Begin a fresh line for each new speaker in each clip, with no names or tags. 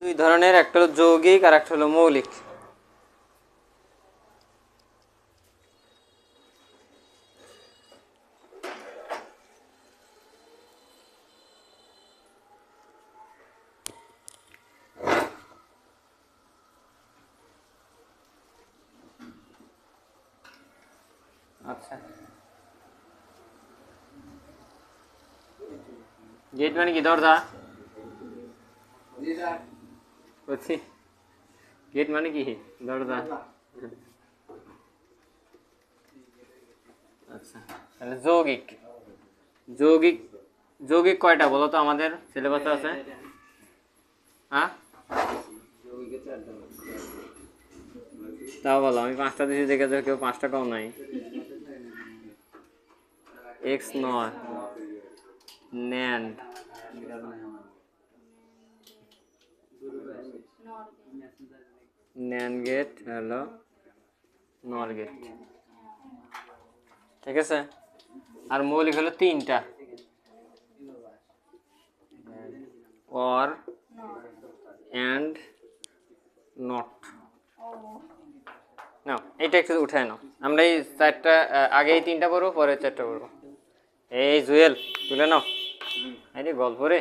দুই ধরনের, একটা হলো যৌগিক আর একটা হলো মৌলিক। আচ্ছা, গেট মানে কি দরজা? বুঝছি, গেট মানে কি দরজা। আচ্ছা, তাহলে যৌগিক যৌগিক যৌগিক কয়টা বলো তো আমাদের সিলেবাসে আছে? হ্যাঁ, তাও বলো। আমি 5টা দিয়েছি, দেখে যাও কেউ 5 টাকাও নাই। এক্স নয়, ন্যান্ড, ন্যান্ড গেট, হলো নর গেট। ঠিক আছে, আর মৌলিক হলো 3টা, অর, অ্যান্ড, নট। নাও এইটা একটু উঠায় নাও। আমরা এই 4টা আগে এই 3টা পড়বো, পরে 4টা পড়বো। এই জুয়েল তুলে নাও, এই গল্প রে।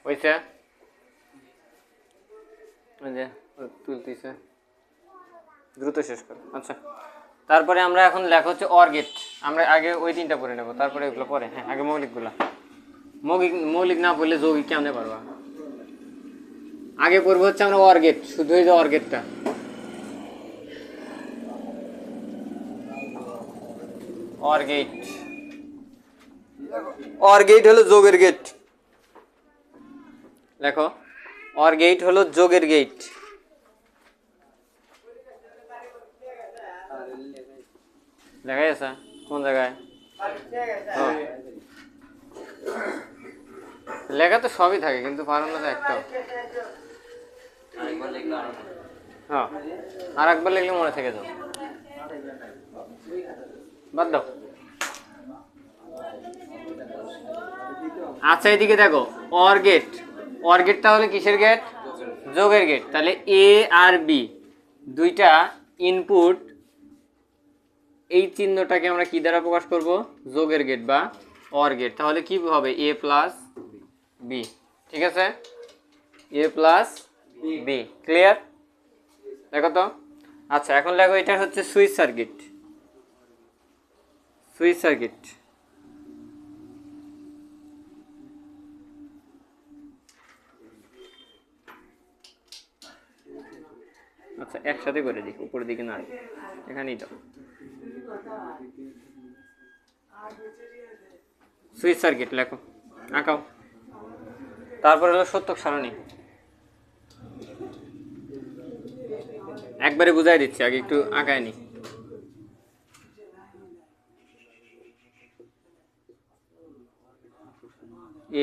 হয়েছে, তুলতেছে, দ্রুত শেষ করো। আচ্ছা, তারপরে আমরা এখন লেখা হচ্ছে অর গেট। আমরা আগে ওই 3টা পড়ে নেবো, তারপরে এগুলো পরে। হ্যাঁ, আগে মৌলিকগুলা। মৌলিক না পড়লে যৌগিক কেমনে পারবা? আগে পড়বো হচ্ছে আমরা অর গেট, শুধু এই যে অর গেটটা। অর গেট, অর গেট হলো যোগের গেট। লেখো, অর গেট হলো যোগের গেট। লেখা আছে কোন জায়গায়? লেখা তো সবই থাকে, কিন্তু পারো না তো একটাও। হ্যাঁ, আর একবার লিখলে মনে থেকে যাও, বাদ দাও। আচ্ছা, এদিকে দেখো, অর গেট। অর গেটটা হলে কিসের গেট? যোগের গেট। তাহলে এ আর বি দুইটা ইনপুট, এই চিহ্নটাকে আমরা কি দ্বারা প্রকাশ করব? যোগের গেট বা অর গেট। তাহলে কি হবে? এ প্লাস বি। ঠিক আছে, এ প্লাস বি। ক্লিয়ার? দেখো তো। আচ্ছা, এখন দেখো, এটা হচ্ছে সুইচ সার্কিট। সুইচ সার্কিট, আচ্ছা একসাথে করে দিই, উপরের দিকে না, এখানেই দাও। সুইচ সার্কিট লেখো, আঁকাও। তারপরে হলো সত্যক সারণী। একবারে বুঝাই দিচ্ছি, আগে একটু আঁকায় নি।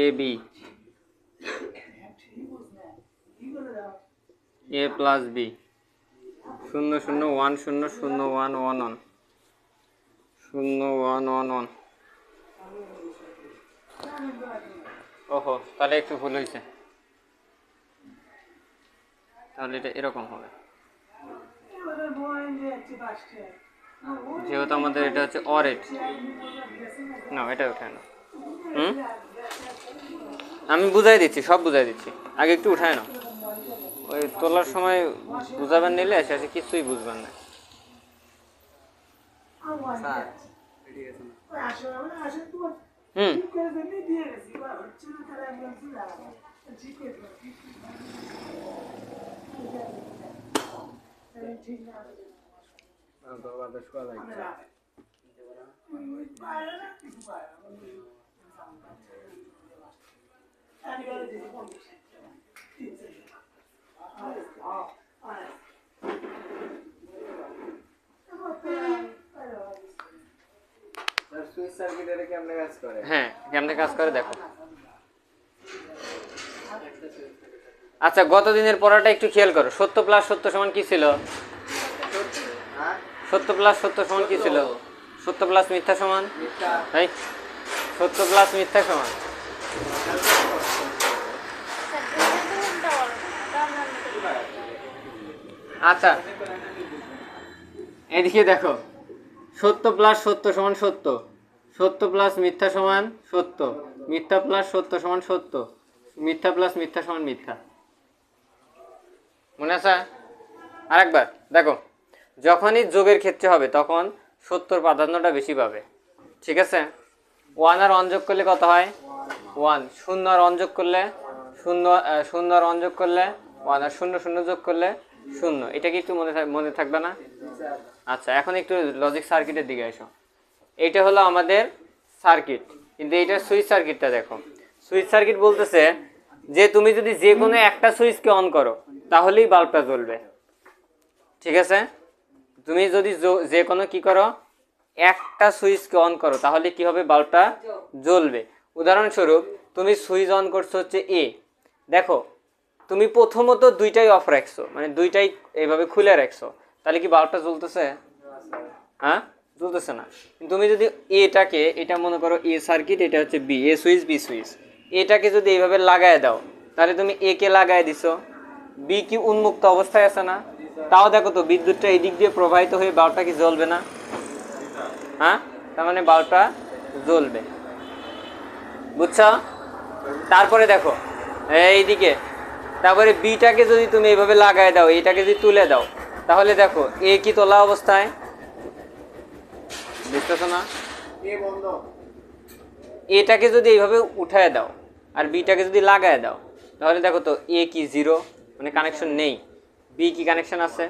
A B, A plus B, 0 0 1 0 0 1 1 1 0 1 1 1। ওহো, তাহলে একটু ভুল হয়েছে। তাহলে এটা এরকম হবে, যেহেতু আমাদের এটা হচ্ছে অরেট। না, এটা উঠায় না। আমি বুঝাই দিচ্ছি, সব বুঝাই দিচ্ছি, আগে একটু উঠায় না। ওই তোলার সময় বুঝাবেন নিলে শেষে কিছুই বুঝবেন না। হুম হ্যাঁ কেমনে কাজ করে দেখো। আচ্ছা গত দিনের পড়াটা একটু খেয়াল করো। সত্য প্লাস সত্য সমান কি ছিল? সত্য প্লাস সত্য সমান কি ছিল? সত্য প্লাস মিথ্যা সমান তাই, সত্য প্লাস মিথ্যা সমান আচ্ছা এদিকে দেখো, সত্য প্লাস সত্য সমান সত্য, সত্য প্লাস মিথ্যা সমান সত্য, মিথ্যা প্লাস সত্য সমান সত্য, মিথ্যা প্লাস মিথ্যা সমান মিথ্যা। মনে আছে? আরেকবার দেখো, যখনই যোগের ক্ষেত্রে হবে তখন সত্যর প্রাধান্যটা বেশি পাবে। ঠিক আছে, ওয়ান আর অন যোগ করলে কত হয়? ওয়ান। শূন্য আর অন যোগ করলে শূন্য, শূন্য আর অন যোগ করলে ওয়ান, আর শূন্য শূন্য যোগ করলে শূন্য। এটা কি একটু মনে থাকবে না? আচ্ছা এখন একটু লজিক সার্কিটের দিকে এসো। এইটা হলো আমাদের সার্কিট, কিন্তু এইটার সুইচ সার্কিটটা দেখো। সুইচ সার্কিট বলতেছে যে তুমি যদি যে কোনো একটা সুইচকে অন করো তাহলেই বাল্বটা জ্বলবে। ঠিক আছে, তুমি যদি যে কোনো কি করো, একটা সুইচকে অন করো তাহলে কি হবে? বাল্বটা জ্বলবে। উদাহরণস্বরূপ তুমি সুইচ অন করছো হচ্ছে এ, দেখো তুমি প্রথমত দুইটাই অফ রাখছো, মানে দুইটাই এইভাবে খুলে রাখছো, তাহলে কি বাল্বটা জ্বলতেছে? হ্যাঁ জ্বলতেছে না। তুমি যদি এটাকে, এটা মনে করো এ সার্কিট, এটা হচ্ছে বি, এ সুইচ বি সুইচ, এটাকে যদি এইভাবে লাগায় দাও তাহলে তুমি এ কে লাগায় দিছো, বি কি উন্মুক্ত অবস্থায় আছে না? তাও দেখো তো বিদ্যুৎটা এই দিক দিয়ে প্রবাহিত হয়ে বাল্বটা কি জ্বলবে না? হ্যাঁ, তার মানে বাল্বটা জ্বলবে। বুঝছো? তারপরে দেখো এইদিকে, তারপরে বিটাকে যদি তুমি এইভাবে লাগায় দাও, এটাকে যদি তুলে দাও তাহলে দেখো এ কি তোলা অবস্থায়, বুঝতেছো না? এটাকে যদি এইভাবে উঠায় দাও আর বিটাকে যদি লাগায় দাও তাহলে দেখো তো এ কি জিরো, মানে কানেকশন নেই। বি কি কানেকশন আছে?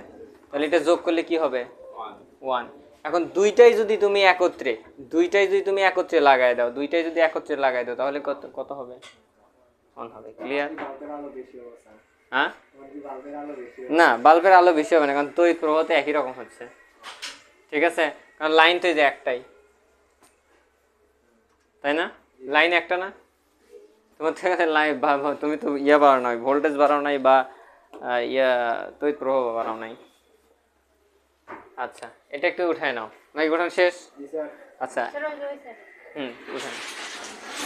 তাহলে এটা যোগ করলে কি হবে? ওয়ান। এখন দুইটাই যদি তুমি একত্রে লাগায় দাও, দুইটাই যদি একত্রে লাগায় দাও তাহলে কত কত হবে? অন হবে। ক্লিয়ার? হ্যাঁ না, বাল্বের আলো বেশি হবে না, কারণ তড়িৎ প্রবাহ তো একই রকম হচ্ছে। ঠিক আছে, কারণ লাইন তো এই যে একটাই, তাই না? লাইন একটা না, তোমার থেকে লাইন, তুমি তো ইয়া বাড়াও নাই, ভোল্টেজ বাড়াও নাই, বা তড়িৎ প্রবাহ বাড়াও নাই। আচ্ছা এটা একটু উঠায় নাও, নাকি উঠান শেষ? আচ্ছা উঠান।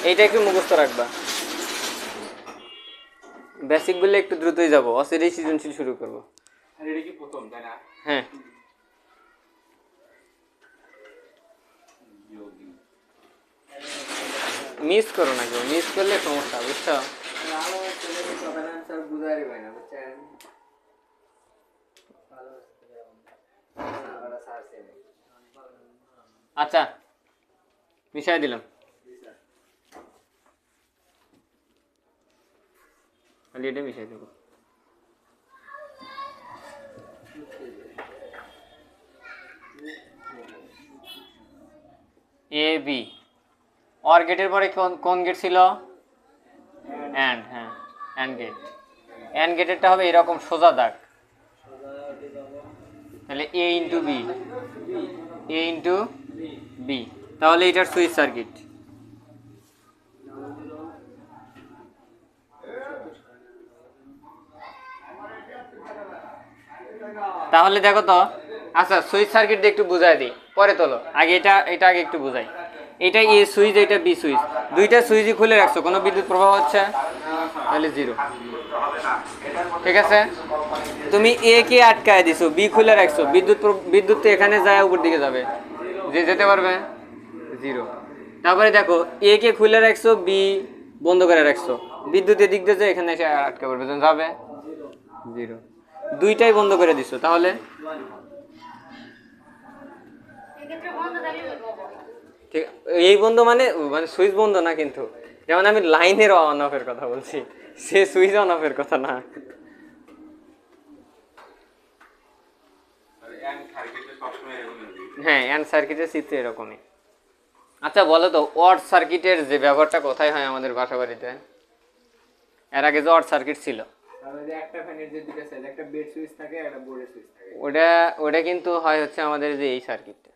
এইটা একটু মুখস্থ রাখবা, বেসিকগুলো একটু দ্রুতই যাবো, অসিরেই সৃজনশীল শুরু করবো। হ্যাঁ মিস করো না কেউ, মিস করলে সমস্যা, বুঝছো? আচ্ছা মিশাই দিলাম, খালি এটা মিশাই দেবো। এ বি, অর গেটের পরে কোন গেট ছিল? অ্যান্ড। হ্যাঁ অ্যান্ড গেট, অ্যান্ড গেটেরটা হবে এরকম সোজা দাগ, তাহলে এ ইন্টু বি, এ ইন্টু বি, তাহলে এটার সুইচ সার্কিট। তাহলে দেখো তো, আচ্ছা সুইচ সার্কিট দিয়ে একটু বুঝাই দিই, পরে তোলো, আগে এটা আগে একটু বুঝাই। এটা এ সুইচ, এটা বি সুইচ, দুইটা সুইচই খুলে রাখছো, কোনো বিদ্যুৎ প্রবাহ হচ্ছে, তাহলে জিরো। ঠিক আছে, তুমি এ কে আটকায় দিছো, বি খুলে রাখছো, বিদ্যুৎ তো এখানে যায় উপর দিকে যাবে, যেতে পারবে? জিরো। তারপরে দেখো এ কে খুলে রাখছো, বি বন্ধ করে রাখছো, বিদ্যুৎ এদিক দিয়ে যায়, এখানে এসে আটকে পড়বে, যাবে? 0 দুইটাই বন্ধ করে দিছো, তাহলে ঠিক এই বন্ধ মানে মানে সুইচ বন্ধ না, কিন্তু যেমন আমি লাইনের অন অফের কথা বলছি, সে সুইচ অন অফের কথা না। হ্যাঁ, এন্ড সার্কিটের চিত্র এরকমই। আচ্ছা বলো তো, অড সার্কিটের যে ব্যবহারটা কোথায় হয় আমাদের বাসা বাড়িতে? এর আগে যে অড সার্কিট ছিল,
একটা ফ্যানের যে দুটো সাইড, একটা বেড সুইচ থাকে, একটা বোর্ডের সুইচ থাকে,
ওটা কিন্তু হয় হচ্ছে আমাদের যে এই সার্কিটটা।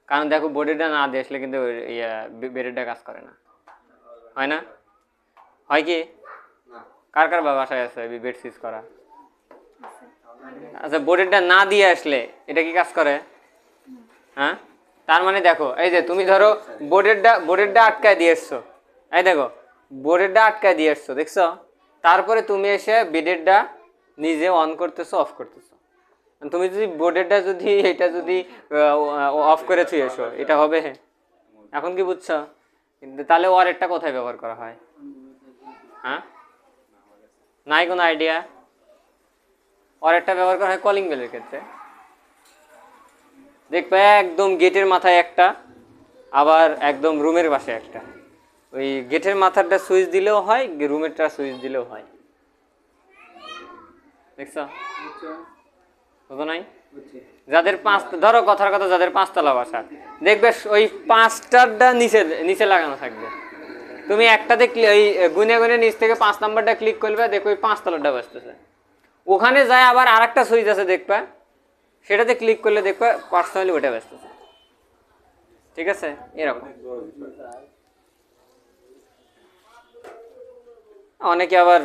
কারণ দেখো বোর্ডেরটা না দিয়ে আসলে কিন্তু বেডেরটা কাজ করে না, হয় না? হয় কি? কার কার বাসায় আছে বেড সুইচ করা? আচ্ছা, বোর্ডেরটা না দিয়ে আসলে এটা কি কাজ করে? হ্যাঁ, তার মানে দেখো এই যে তুমি ধরো বোর্ডেরটা আটকায় দিয়ে এসছো, এই দেখো বোর্ডেরটা আটকায় দিয়ে এসছো, দেখছো? তারপরে তুমি এসে বেডেরটা নিজে অন করতেছো, অফ করতেছো। তুমি যদি বোর্ডেরটা যদি এটা যদি অফ করে থুই এসো, এটা হবে? এখন কি বুঝছো? কিন্তু তাহলে ওয়ারেরটা কোথায় ব্যবহার করা হয়? হ্যাঁ, নাই কোনো আইডিয়া? ওয়ারেরটা ব্যবহার করা হয় কলিং বেলের ক্ষেত্রে। দেখবে একদম গেটের মাথায় একটা, আবার একদম রুমের পাশে একটা। ওই গেটের মাথারটা সুইচ দিলেও হয়, রুমেরটা সুইচ দিলেও হয়। দেখছো? বুঝো নাই? যাদের ধরো কথার কথা, যাদের 5তলা বাসা, দেখবে ওই 5টারটা নিচে লাগানো থাকবে। তুমি একটাতে ওই গুনে গুনে নিচ থেকে 5 নাম্বারটা ক্লিক করবে, দেখো ওই 5তলাটা বাজতেছে। ওখানে যায় আবার আরেকটা সুইচ আছে দেখবা, সেটাতে ক্লিক করলে দেখবা পার্সোনালি ওটা বাজতেছে। ঠিক আছে, এরকম। অনেকে আবার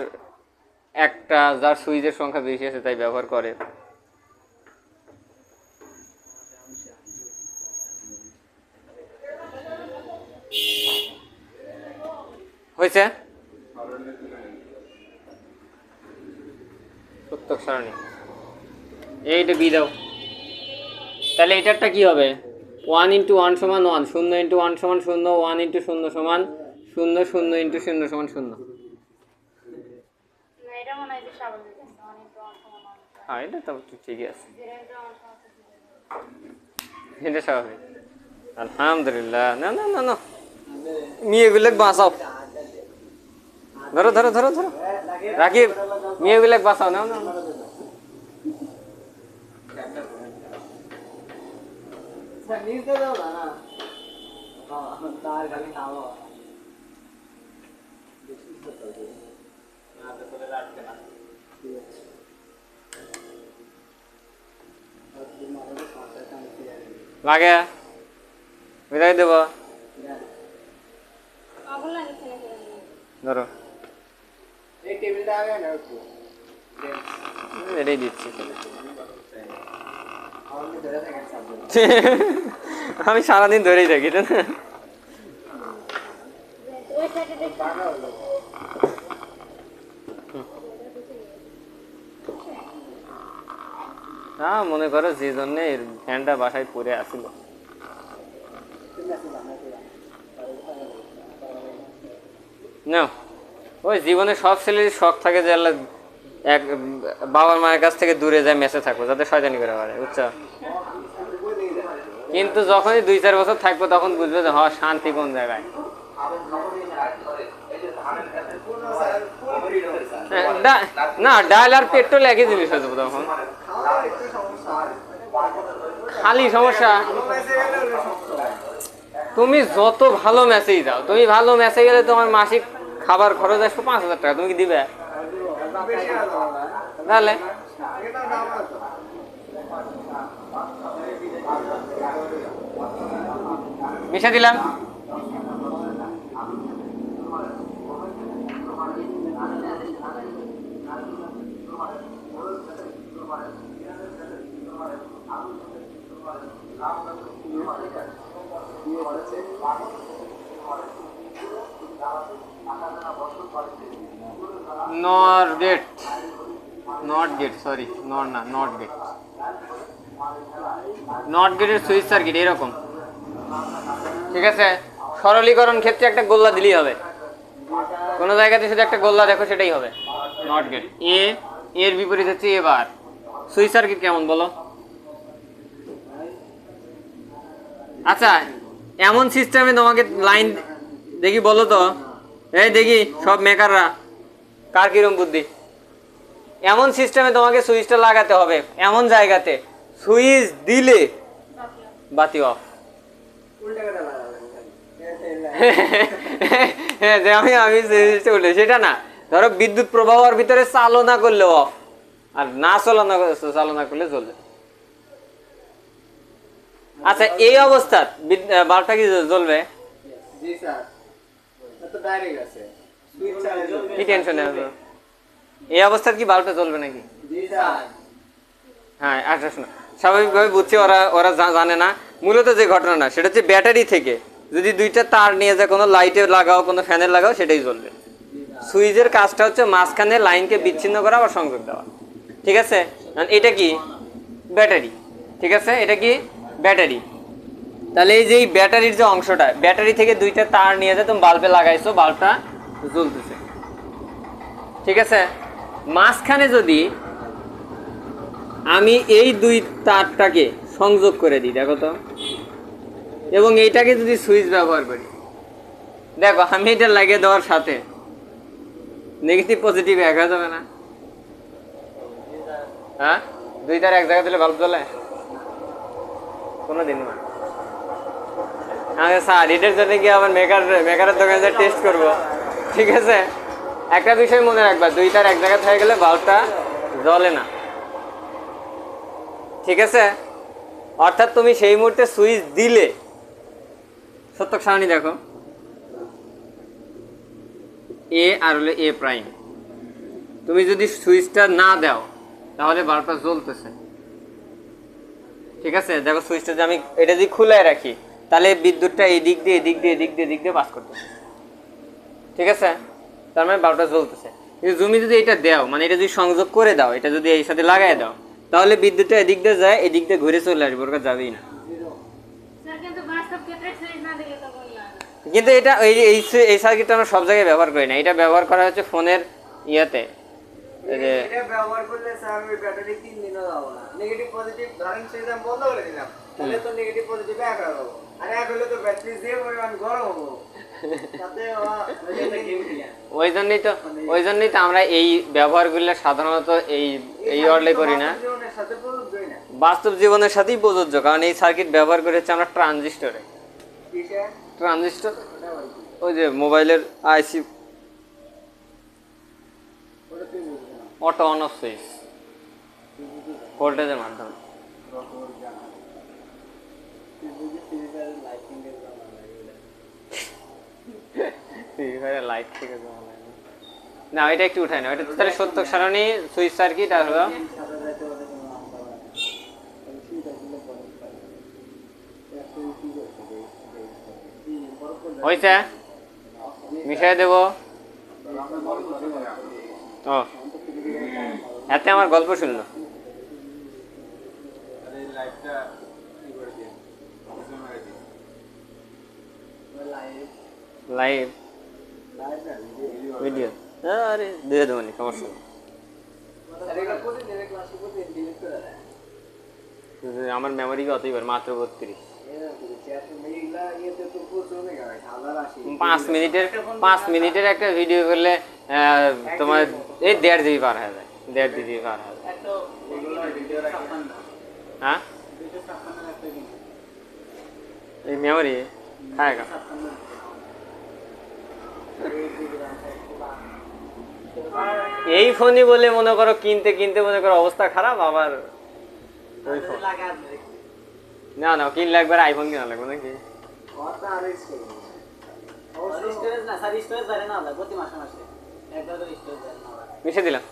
একটা যার সুইচের সংখ্যা বেশি আছে তাই ব্যবহার করে। হয়েছে প্রত্যেক সারণী এইটা বি দাও, তাহলে এটারটা কি হবে? 1 × 1 = 1, 0 × 1 = 0, 1 × 0 = 0, 0 × 0 = 0। হ্যাঁ, এটা তো ঠিকই আছে, এটা স্বাভাবিক। আলহামদুলিল্লাহ। না না না না, মেয়েগুলো বাঁচাও, ধরো ধরো ধরো ধরো, রাকিব মেয়েগুলো বাঁচাও, নাও না। লাগে বিদায় দেব, ধরো এটাই দিচ্ছি। আমি সারাদিন ধরেই থাকি তো। না মনে করো যে জন্য ফ্যানটা বাসায় পরে আসিল, না ওই জীবনে সব ছেলের শখ থাকে যে আল্লাহ এক বাবার মায়ের কাছ থেকে দূরে যায় মেসে থাকবো, যাতে শয়তানি করে পারে, বুঝছো? কিন্তু যখনই 2-4 বছর থাকবো তখন বুঝবে যে হ্যাঁ শান্তি কোন জায়গায়। না ডাল আর পেট্রোল একই জিনিস হয়ে যাবো তখন, খালি সমস্যা। তুমি যত ভালো ম্যাচেই যাও, তুমি ভালো ম্যাচে গেলে তোমার মাসিক খাবার খরচ আসবে 5,000 টাকা, তুমি কি দিবে? তাহলে মিশে দিলাম। Not gate, not gate, sorry not না, নট গেট। নট গেটের সুইচ সার্কিট এরকম, ঠিক আছে? সরলীকরণ ক্ষেত্রে একটা গোল্লা দিলেই হবে, কোনো জায়গাতে শুধু একটা গোল্লা দেখো সেটাই হবে নট গেট। এর বিপরীত হচ্ছে এ বার। সুইচ সার্কিট কেমন বলো? আচ্ছা, এমন সিস্টেমে তোমাকে লাইন দেখি বলো তো, এই দেখি সব মেকাররা কার কিরম বুদ্ধি। এমন সিস্টেমে তোমাকে সুইচটা লাগাতে হবে, এমন জায়গাতে সুইচ দিলে বাতি অফ।
উল্টা কথা লাগাবেন খালি।
হ্যাঁ, যে আমি সুইচটা উল্টে, সেটা না। ধরো বিদ্যুৎ প্রবাহের ভিতরে চালনা করলে অফ, আর না চালনা করলে চলবে। আচ্ছা, এই অবস্থা বাল্বটা কি জ্বলবে?
জি স্যার, তো ডাইরেক্ট আছে সুইচ চালিয়ে জ্বলবে।
কি টেনশন নেই, এই অবস্থার কি বাল্বটা জ্বলবে নাকি?
জি স্যার।
হ্যাঁ, আচ্ছা শোনো, স্বাভাবিকভাবে বুঝছি ওরা জানে না। মূলত যে ঘটনাটা সেটা হচ্ছে ব্যাটারি থেকে যদি দুইটা তার নিয়ে যায়, কোনো লাইটে লাগাও কোনো ফ্যানে লাগাও, সেটাই জ্বলবে। সুইচের কাজটা হচ্ছে মাঝখানে লাইনকে বিচ্ছিন্ন করা বা সংযোগ দেওয়া, ঠিক আছে? এটা কি ব্যাটারি, ঠিক আছে, এটা কি ব্যাটারি। তাহলে এই যে ব্যাটারির যে অংশটা, ব্যাটারি থেকে দুইটা তার নিয়ে যায়, তুমি বাল্বে লাগাইছো, বাল্বটা জ্বলতেছে, ঠিক আছে? মাঝখানে যদি আমি এই দুই তারটাকে সংযোগ করে দিই, দেখো তো, এবং এইটাকে যদি সুইচ ব্যবহার করি, দেখো আমি এটা লাগিয়ে দেওয়ার সাথে নেগেটিভ পজিটিভ এক হয়ে যাবে না? হ্যাঁ, দুই তার এক জায়গায় দিলে বাল্ব জ্বলে? কোনোদিন না। স্যার এটার জন্য গিয়ে আবার মেকারের দোকানে টেস্ট করব, ঠিক আছে? একটা বিষয় মনে রাখবা, দুই তার এক জায়গায় হয়ে গেলে বাল্বটা জ্বলে না, ঠিক আছে? অর্থাৎ তুমি সেই মুহূর্তে সুইচ দিলে, সত্যক সারণী দেখো, এ আর হলো এ প্রাইম। তুমি যদি সুইচটা না দাও তাহলে বাল্বটা জ্বলতেছে, ঠিক আছে? দেখো সুইচটা যে আমি এটা যদি খুলে রাখি, তাহলে বিদ্যুৎটা এই দিক দিয়ে এদিক দিয়ে এদিক দিয়ে এদিক দিয়ে পাস করতেছে, ঠিক আছে? তার মানে বাল্বটা জ্বলতেছে। কিন্তু তুমি যদি এটা দাও, মানে এটা যদি সংযোগ করে দাও, এটা যদি এই সাথে লাগাই দাও, তাহলে বিদ্যুৎটা এদিক দিয়ে যায়, এদিক দিয়ে ঘুরে চলে আসবে, ওর কাছে যাবেই না। কিন্তু এটা এই সার্কিটটা আমরা সব জায়গায় ব্যবহার করি না, এটা ব্যবহার করা হচ্ছে ফোনের ইয়েতে।
এটা ব্যবহার করলে স্যার ওই ব্যাটারি 3 দিনও যাবে না। নেগেটিভ পজিটিভ ধরেন সেটা বন্ধ করে দিলাম, তাহলে তো নেগেটিভ পজিটিভ এক হবে, আর এক হলে তো ব্যাটারি যে পরিমাণ গরম হবে, তাতে
ওই জন্যই তো আমরা এই ব্যবহারগুলো সাধারণত এই অর্ডার করি না,
জীবনের সাথে প্রযোজ্যই না।
বাস্তব জীবনের সাথেই প্রযোজ্য। কারণ এই সার্কিট ব্যবহার করে হচ্ছে আমরা ট্রানজিস্টরে,
কিসে?
ট্রানজিস্টর ওই যে মোবাইলের আইসি,
ওটা তুই বুঝবি না।
অটো অন অফ সুইচ ভোল্টেজের মাধ্যমে। লাইট থেকে না, এটা একটু উঠায় না, এটা তাহলে সত্যক সারণী, সুইচ সার্কিট আর হলো হয়েছে, মিশাই দেব। ও, এতে আমার গল্প শুনলো। লাইভ ভিডিও, আরে দিয়ে দেবো নি, সমস্যা নেই। আমার মেমোরি অতই মাত্র 32। 5 মিনিটের একটা ভিডিও করলে তোমার এই 1.5 জিবি পার হয়ে যায়, 1.5 জিবি পার হয়ে যায়। হ্যাঁ, এই মেমোরি হ্যাঁ, এই ফোনই বলে মনে করো কিনতে কিনতে মনে করো অবস্থা খারাপ, আবার ওই ফোন না না কিনলে একবার আইফোন কিনা লাগবে নাকি? মিশে দিলাম,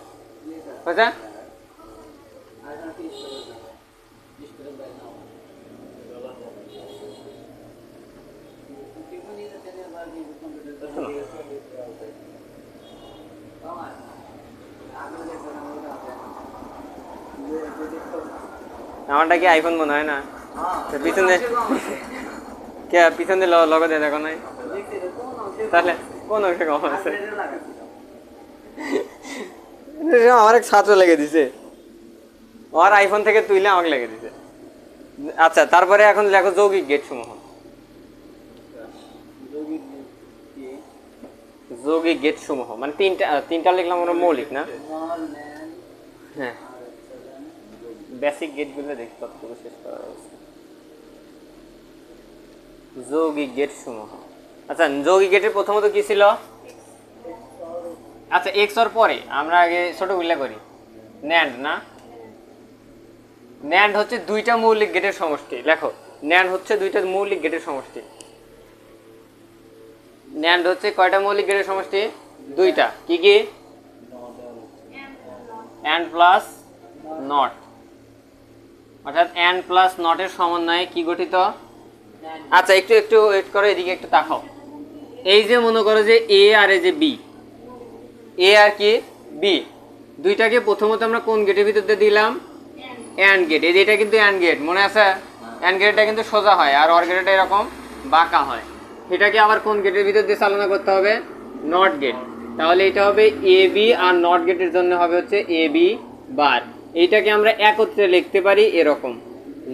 আচ্ছা আমারটা কি আইফোন মনে হয় না? পিছনে কে পিছনে লগে দিয়ে দেখো নাই, তাহলে কোন অংশে কম আছে? আমার এক ছাত্র লেগে দিছে, আমার আইফোন থেকে তুইলে আমাকে লেগে দিছে। আচ্ছা, তারপরে এখন লেখো যৌগিক গেট সমূহ। যৌগিক গেট সমূহ মানে তিনটা লিখলাম আমরা মৌলিক না? হ্যাঁ, বেসিক গেট গুলো দেখি কতটুকু শেষ করা হয়েছে। যৌগিক গেট সমূহ। আচ্ছা, যৌগিক গেটের প্রথমত কি ছিল? আচ্ছা, এক্স ওর পরে আমরা আগে ছোট উল্লেখ করি ন্যান্ড না? ন্যান্ড হচ্ছে দুইটা মৌলিক গেটের সমষ্টি। লেখো, ন্যান্ড হচ্ছে দুইটা মৌলিক গেটের সমষ্টি। ন্যান্ড হচ্ছে কয়টা মৌলিক গেটের সমষ্টি? দুইটা। কি কি? অ্যান্ড প্লাস নট, অর্থাৎ অ্যান্ড প্লাস নটের সমন্বয়ে কি গঠিত? আচ্ছা, একটু একটু ওয়েট করো, এদিকে একটু তাকাও। এই যে মনে করো যে এ আর এই যে বি, এ আর কি বি, দুইটাকে প্রথমত আমরা কোন গেটের ভিতর দিয়ে দিলাম? And gate. এই যে এটা কিন্তু অ্যান্ড গেট, মনে আছে? অ্যান্ড গেটটা কিন্তু সোজা হয় আর অর গেটটা এরকম বাঁকা হয়। এটাকে আবার কোন গেটের ভিতর দিয়ে চালনা করতে হবে? Not gate. তাহলে এটা হবে এ বি, আর নট গেটের জন্য হবে হচ্ছে এ বি বার। এইটাকে আমরা একত্রে লিখতে পারি এরকম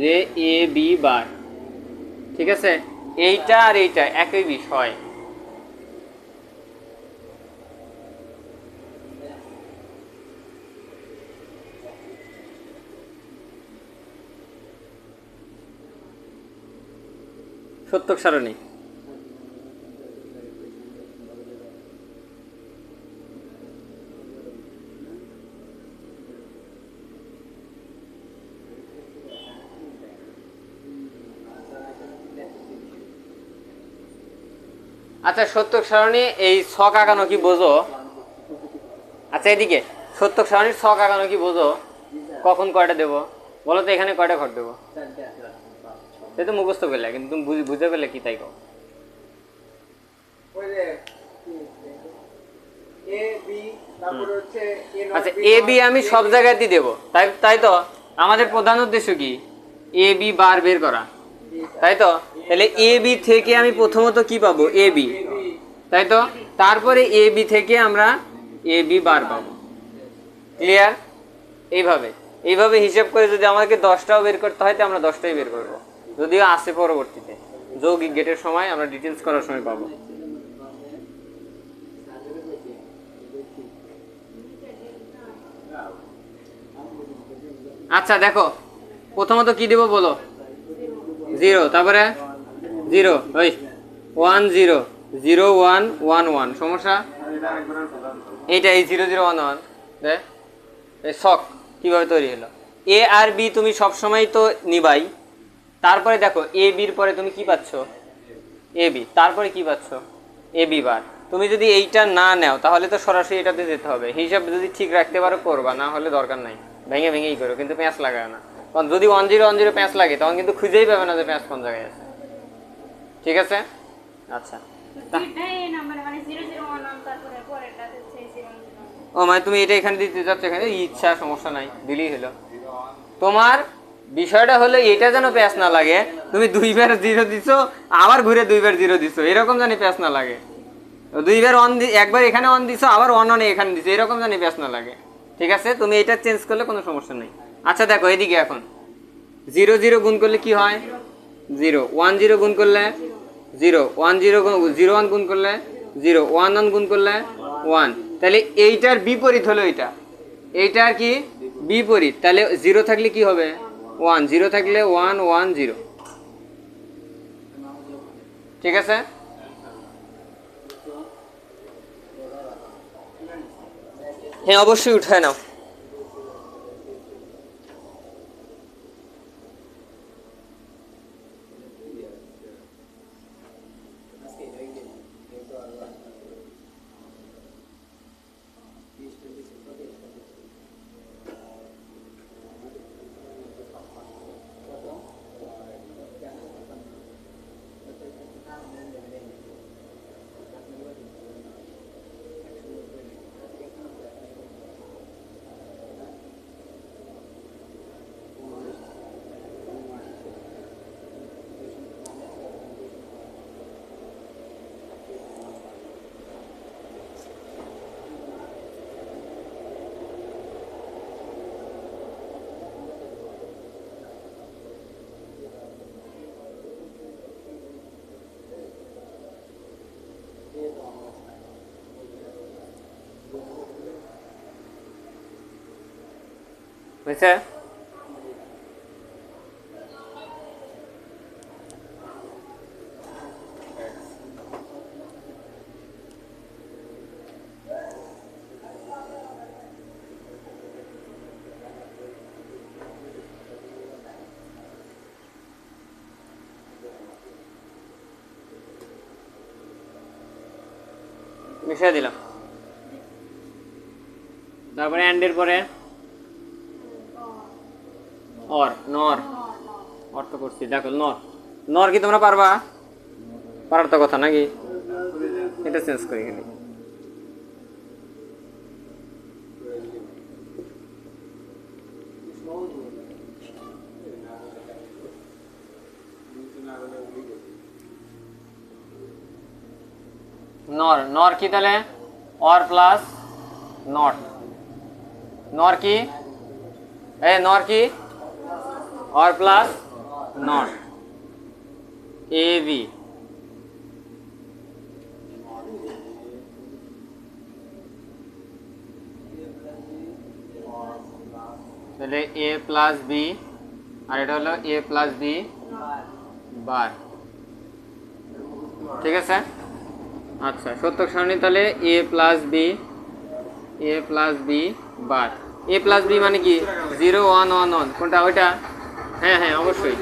যে এ বি বার। ঠিক আছে, এইটা আর এইটা একই বিষয়। সত্যক সারণী। আচ্ছা, সত্যক সারণী এই ছক আঁকানো কি বোঝো? আচ্ছা, এদিকে সত্যক সারণীর ছক আঁকানো কি বোঝো? কখন কয়টা দেবো বলো তো? এখানে কয়টা ঘর দেবো? সে তো মুখস্থ করলে, কিন্তু তুমি বুঝে পেলে কি তাই কও? আচ্ছা, এ বি আমি সব জায়গায় দিয়ে দেবো, তাই তো? আমাদের প্রধান উদ্দেশ্য কি? এ বি বার বের করা, তাই তো? তাহলে এ বি থেকে আমি প্রথমত কি পাবো? এ বি, তাই তো? তারপরে এ বি থেকে আমরা এ বি বার পাবো। ক্লিয়ার? এইভাবে হিসাব করে যদি আমাকে 10টাও বের করতে হয় তো আমরা 10টাই বের করবো, যদিও আসে পরবর্তীতে যৌগিক গেটের সময় আমরা ডিটেলস করার সময় পাবো। আচ্ছা, দেখো প্রথমত কি দেবো বলো? 0, তারপরে 0, ওই 1 0 0 1 1 1। সমস্যা এইটা, এই 0 0 1 1 দে। এই ছক কিভাবে তৈরি হলো? এ আর বি তুমি সবসময় তো নিবাই। তারপরে দেখো এ বির পরে তুমি কি পাচ্ছ? A B. তারপরে কি পাচ্ছ? এ বি বার। তুমি যদি এইটা না নাও তাহলে তো সরাসরি এটাতে যেতে হবে। হিসাব যদি ঠিক রাখতে পারো করবা, না হলে দরকার নাই, ভেঙে ভেঙেই করো, কিন্তু প্যাঁচ লাগায় না। কারণ যদি 1 0 1 0 প্যাঁচ লাগে তখন কিন্তু খুঁজেই পাবে না যে প্যাঁচ কোন জায়গায় আছে। ঠিক আছে? আচ্ছা, ও মানে তুমি এটা এখানে দিতে চাচ্ছ, এখানে ইচ্ছা, সমস্যা নাই, দিলেই হলো। তোমার বিষয়টা হলো এটা যেন প্যাঁচ না লাগে, তুমি 2বার 0 দিছো আবার ঘুরে 2বার 0 দিছো, এরকম জানি প্যাঁচ না লাগে। 2বার একবার এখানে অন দিছো আবার অন এখানে দিছো, এরকম জানি প্যাঁচ না লাগে। ঠিক আছে, তুমি এটা চেঞ্জ করলে কোনো সমস্যা নেই। আচ্ছা, দেখো এদিকে এখন 0 0 গুণ করলে কি হয়? 0 1 0 গুণ করলে 0 1 0 0 1 গুণ করলে 0 1 1 গুণ করলে 1। তাহলে এইটার বিপরীত হলো এইটার কি বিপরীত? তাহলে 0 থাকলে কি হবে? 1, 0 থাকলে 1 1 0। ঠিক আছে? হ্যাঁ, অবশ্যই উঠায় নাও। হয়েছে? মিশিয়ে দিলাম। তারপরে অ্যান্ডের পরে অর, নর, অর তো করছি, দেখো নর। নর কি তোমরা পারবা? পারার তো কথা নাকি? এটা চেঞ্জ করি খালি। নর, নর কি তাহলে? Or plus not. নর কি? নর কি? Or plus not, A B. তাহলে এ প্লাস বি, আর এটা হলো এ প্লাস বি বার। ঠিক আছে? আচ্ছা, সত্যক সারণী তাহলে A plus B, A plus B bar. A plus B মানে কি? 0 1 1 1, কোনটা ওইটা? হ্যাঁ হ্যাঁ অবশ্যই,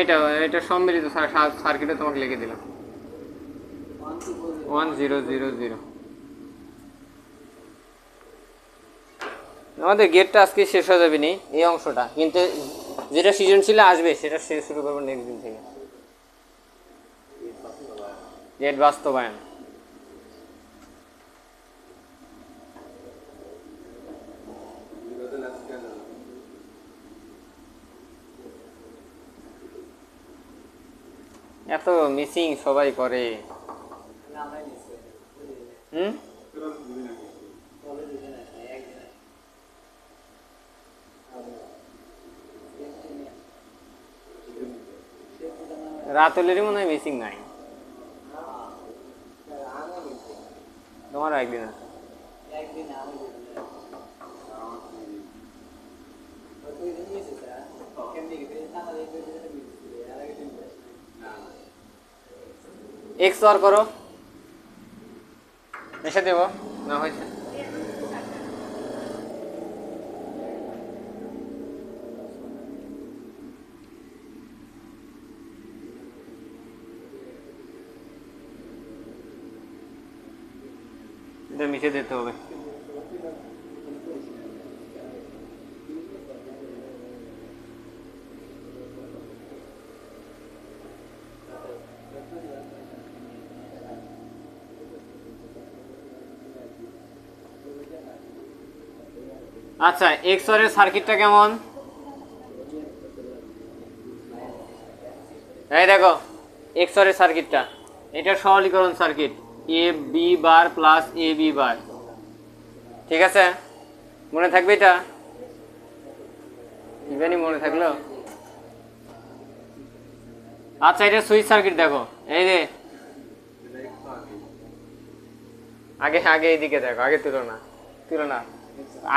এটা এটা সম্মিলিত সার্কিটে তোমাকে লিখে দিলাম 1 0 0 0। আমাদের গেটটা আজকে শেষ হয়ে যাবে নি এই অংশটা, কিন্তু যেটা সৃজনশীল আসবে সেটা শেষ শুরু করবো নেক্সট দিন থেকে। গেট বাস্তবায়ন। এত মিসিং সবাই করে। হুম, রাতুলেরই মনে হয় মিসিং নাই, তোমার একদিন আছে। এক্স অর করো, এসে দেব না হয়েছে। এটা মিশে দিতে হবে। আচ্ছা, এক্স অর এর সার্কিটটা কেমন? এই দেখো এক্স অর এর সার্কিটটা, এটা সরলীকরণ circuit, A B bar plus A B বার। ঠিক আছে, মনে থাকবে এটা? ইভেনই মনে থাকলো। আচ্ছা, এটা সুইচ সার্কিট দেখো, এই যে আগে আগে এইদিকে দেখো, আগে তুলনা তুলনা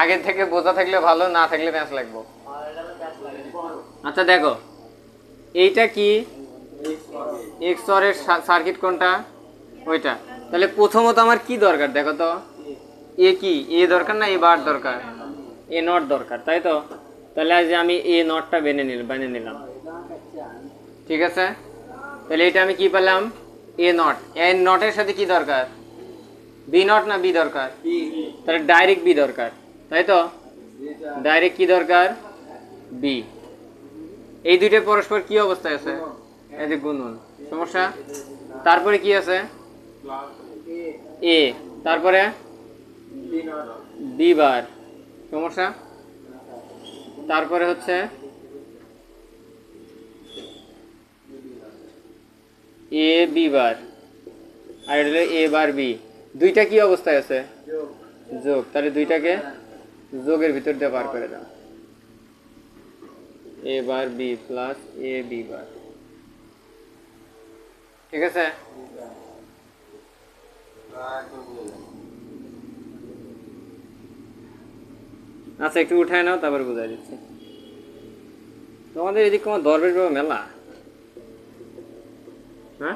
আগের থেকে বোঝা থাকলে ভালো, না থাকলে প্যাঁচ লাগবো। আচ্ছা দেখো, এইটা কি? এক্স অর এর সার্কিট কোনটা? ওইটা। তাহলে প্রথমত আমার কি দরকার দেখো তো, এ কি? এ দরকার না এ বার দরকার? এ নট দরকার, তাই তো? তাহলে আজ আমি এ নটটা বানিয়ে নিলাম। ঠিক আছে, তাহলে এটা আমি কি পেলাম? এ নট। এ নটের সাথে কি দরকার? বি নট না বি দরকার? তাহলে ডাইরেক্ট বি দরকার, তাই তো? ডাইরেক্ট কি দরকার? বি। এই দুইটা পরস্পর কি অবস্থায় আছে? এই যে গুণন, সমস্যা। তারপরে কি আছে? এ, তারপরে বি বার, সমস্যা। তারপরে হচ্ছে এ বি বার, আর এটা হলো এ বার বি। দুইটা কি অবস্থায় আছে? যোগ। তাহলে দুইটাকে যোগের ভিতর দিয়ে বার করে দাও, এ বার বি প্লাস এ বি বার। ঠিক আছে, আচ্ছা একটু উঠায় নাও, তারপর বুঝাই দিচ্ছি। তোমাদের এদিক কোনো দরবেশ বাবা মেলা? হ্যাঁ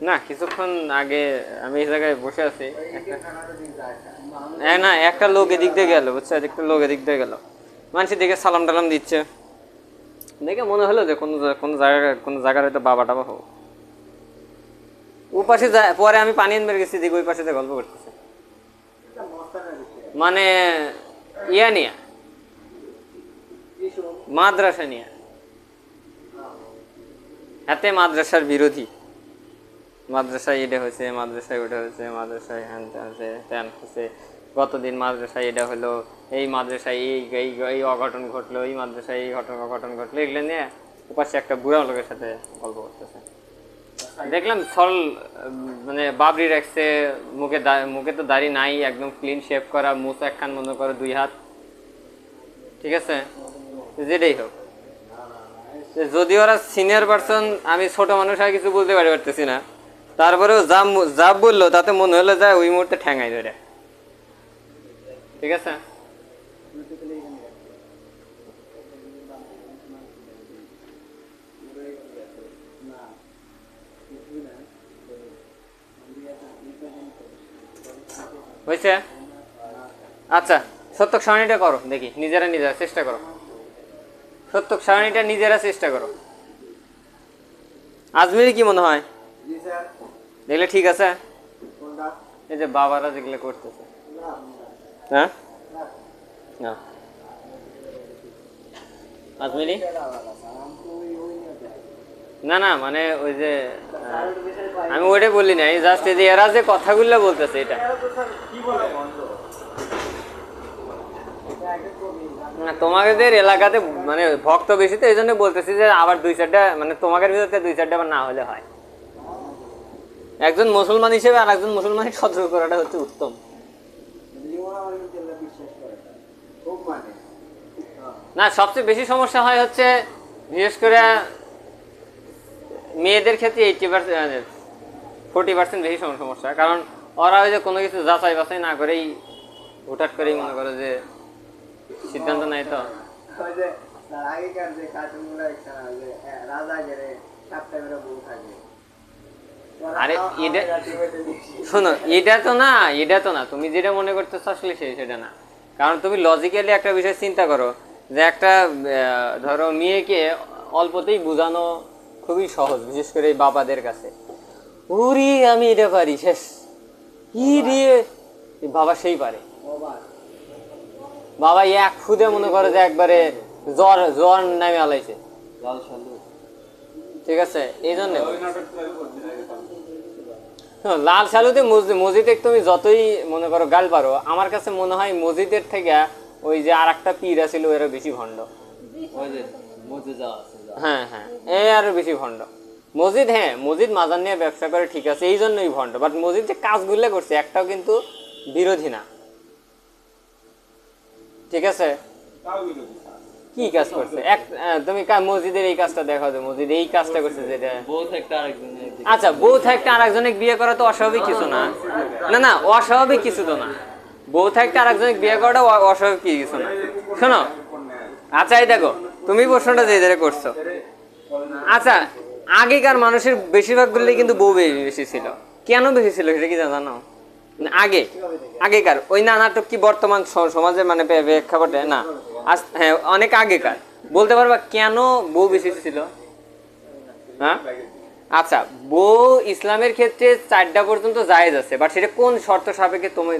না, কিছুক্ষণ আগে আমি এই জায়গায় বসে আছি, না একটা লোক এদিক দিয়ে গেল, বুঝছো, একটা লোক এদিক দিয়ে গেল, মানুষের দিকে সালাম টালাম দিচ্ছে, দেখে মনে হলো যে কোনো জায়গার হয়তো বাবা টাবা হোক। ও পাশে পরে আমি পানি আনবার গেছি, দিকে ওই পাশে গল্প করতেছে, মানে ইয়া নিয়া মাদ্রাসা নিয়া, হাতে মাদ্রাসার বিরোধী, মাদ্রাসায় এটা হয়েছে, মাদ্রাসায় ওটা হয়েছে, মাদ্রাসায় হ্যান হয়েছে, ত্যান হয়েছে, গতদিন মাদ্রাসায় এটা হলো, এই মাদ্রাসায় এই অঘটন ঘটলো, এই মাদ্রাসায় এই অঘটন ঘটলো, এগুলো নিয়ে ওপাশে একটা বুড়া লোকের সাথে গল্প করতেছে। দেখলাম সরল, মানে বাবরি রাখছে, মুখে তো দাড়ি নাই, একদম ক্লিন শেভ করা, মুখ একখান মনে করো 2 হাত, ঠিক আছে, যেটাই হোক। যদি ওরা সিনিয়র পার্সন, আমি ছোট মানুষ আর কিছু বলতে পারতেছি না, তারপরেও যা বললো তাতে মনে হলো যায় ওই মুহূর্তে ঠ্যাঙাই ধরে, ঠিক আছে। হয়েছে? আচ্ছা সত্যক সারণীটা করো দেখি, নিজেরা চেষ্টা করো, সত্যক সারণীটা নিজেরা চেষ্টা করো। আজমিরি কি মনে হয় দেখলে ঠিক আছে? এই যে বাবারা যেগুলো করতেছে, হ্যাঁ না আজমিরি না না, মানে ওই যে আমি ওইটাই বলি না, জাস্ট এই যে এরা যে কথাগুলো বলতেছে এটা না, তোমাদের এলাকাতে মানে ভক্ত বেশি, তো এই জন্য বলতেছি যে আবার 2-4টা, মানে তোমাদের ভিতরে 2-4টা আবার না হলে হয়। একজন মুসলমান হিসেবে আর একজন মুসলমানের সতর্ক করাটা হচ্ছে উত্তম। না, সবচেয়ে বেশি সমস্যা হয় হচ্ছে বিশেষ করে মেয়েদের ক্ষেত্রে 40% বেশি সমস্যা, কারণ ওরা ওই যে কোনো কিছু যাচাই বাছাই না করেই হুটহাট করেই মনে করে যে সিদ্ধান্ত নেয়। তো
আগেকার যে কার্টুনগুলো রাজা গেলে 7টা করে বউ থাকে,
আরে এটা শোনো, এটা তো না তুমি যেটা মনে করতেছো আসলে সেটা না। কারণ তুমি লজিক্যালি একটা বিষয় চিন্তা করো যে একটা ধরো মেয়েকে অল্পতেই বোঝানো খুবই সহজ, বিশেষ করে এই বাবাদের কাছে, উরি আমি এটা পারি শেষ, ই রে বাবা সেই পারে, বাবা এক খুদে মনে করে যে একবারে জ্বর নামে আলাইছে, ঠিক আছে। এই জন্য লাল সালুতে মসজিদে তুমি যতই মনে করো গাল পারো, আমার কাছে মনে হয় মসজিদের থেকে ওই যে আর একটা পীর ছিল এরা বেশি ভণ্ড। হ্যাঁ হ্যাঁ, এই আরো বেশি ভণ্ড মসজিদ। হ্যাঁ মসজিদ মাজার নিয়ে ব্যবসা করে, ঠিক আছে, এই জন্যই ভণ্ড, বাট মসজিদ যে কাজগুলো করছে একটাও কিন্তু বিরোধী না, ঠিক আছে। কি কাজ করছে তুমি মসজিদের এই কাজটা দেখো, যে মসজিদ এই কাজটা করছে, যেটা আচ্ছা বউ থাকতে আরেকজনে বিয়ে করা তো অস্বাভাবিক কিছু না, না না অস্বাভাবিক কিছু তো না, বউ থাকতে আরেকজনে বিয়ে করাটা অস্বাভাবিক কিছু না। শোনো, আচ্ছা এই দেখো তুমি প্রশ্নটা যে করছো, আচ্ছা আগেকার মানুষের বেশিরভাগগুলোই কিন্তু বউ বেশি ছিল, কেন বেশি ছিল সেটা কি জানো? আগেকার ওই না নাটক কি বর্তমান সমাজে মানে প্রেক্ষাপটে না, হ্যাঁ অনেক আগেকার, বলতে পারবা কেন বউ বেশি ছিল? হ্যাঁ আচ্ছা, বউ ইসলামের ক্ষেত্রে 4টা পর্যন্ত জায়েজ আছে, বাট সেটা কোন শর্ত সাপেক্ষে তুমি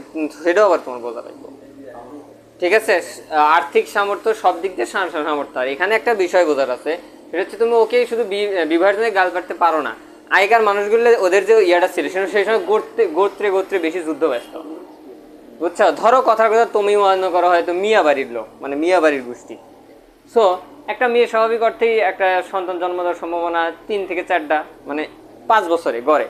সেটাও আবার তোমার বোঝা লাগবে, ঠিক আছে। আর্থিক সামর্থ্য, সব দিক দিয়ে সামর্থ্য। আর এখানে একটা বিষয় বোঝার আছে, সেটা হচ্ছে তুমি ওকে শুধু বিবাহের জন্য গাল পাড়তে পারো না। আগেকার মানুষগুলো ওদের যে ইয়াটা ছিল সেই সময় গোত্রে বেশি যুদ্ধ ব্যস্ত, বুঝছো। ধরো কথার কথা তুমি মনে করো হয়তো মিয়া বাড়ির লোক, মানে মিয়া বাড়ির গোষ্ঠী, সো একটা মেয়ে স্বাভাবিক অর্থেই একটা সন্তান জন্ম দেওয়ার সম্ভাবনা 3 থেকে 4টা, মানে 5 বছরে গড়ে।